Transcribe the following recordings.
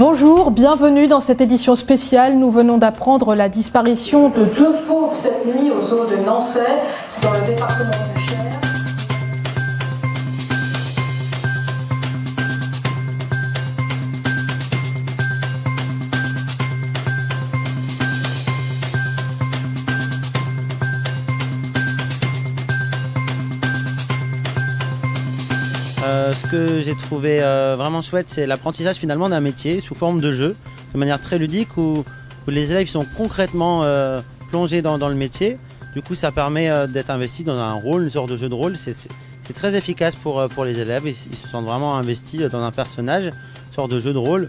Bonjour, bienvenue dans cette édition spéciale. Nous venons d'apprendre la disparition de 2 fauves cette nuit au zoo de Nançay. C'est dans le département du Cher. Ce que j'ai trouvé vraiment chouette, c'est l'apprentissage finalement d'un métier sous forme de jeu, de manière très ludique où les élèves sont concrètement plongés dans le métier. Du coup, ça permet d'être investis dans un rôle, une sorte de jeu de rôle. C'est très efficace pour les élèves. Ils se sentent vraiment investis dans un personnage, une sorte de jeu de rôle.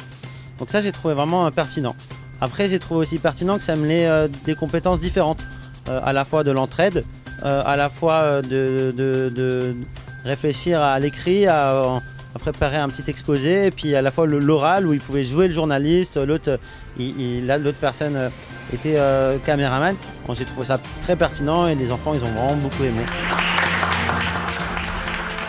Donc ça, j'ai trouvé vraiment pertinent. Après, j'ai trouvé aussi pertinent que ça mêlait des compétences différentes, à la fois de l'entraide, à la fois de réfléchir à l'écrit, à préparer un petit exposé, et puis à la fois l'oral où il pouvait jouer le journaliste, l'autre personne était caméraman. Bon, j'ai trouvé ça très pertinent et les enfants ils ont vraiment beaucoup aimé.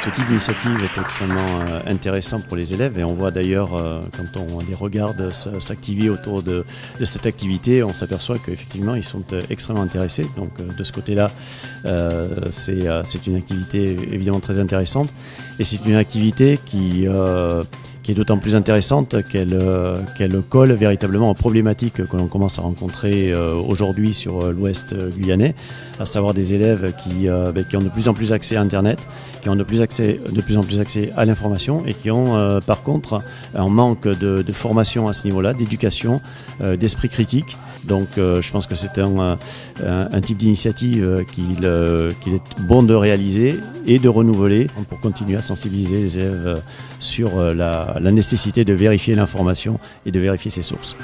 Ce type d'initiative est extrêmement intéressant pour les élèves et on voit d'ailleurs quand on les regarde s'activer autour de cette activité, on s'aperçoit qu'effectivement ils sont extrêmement intéressés. Donc de ce côté-là, c'est une activité évidemment très intéressante et c'est une activité qui est d'autant plus intéressante qu'elle colle véritablement aux problématiques que l'on commence à rencontrer aujourd'hui sur l'ouest guyanais, à savoir des élèves qui ont de plus en plus accès à Internet, qui ont de plus en plus accès à l'information et qui ont par contre un manque de formation à ce niveau-là, d'éducation, d'esprit critique. Donc je pense que c'est un type d'initiative qu'il est bon de réaliser et de renouveler pour continuer à sensibiliser les élèves sur la nécessité de vérifier l'information et de vérifier ses sources.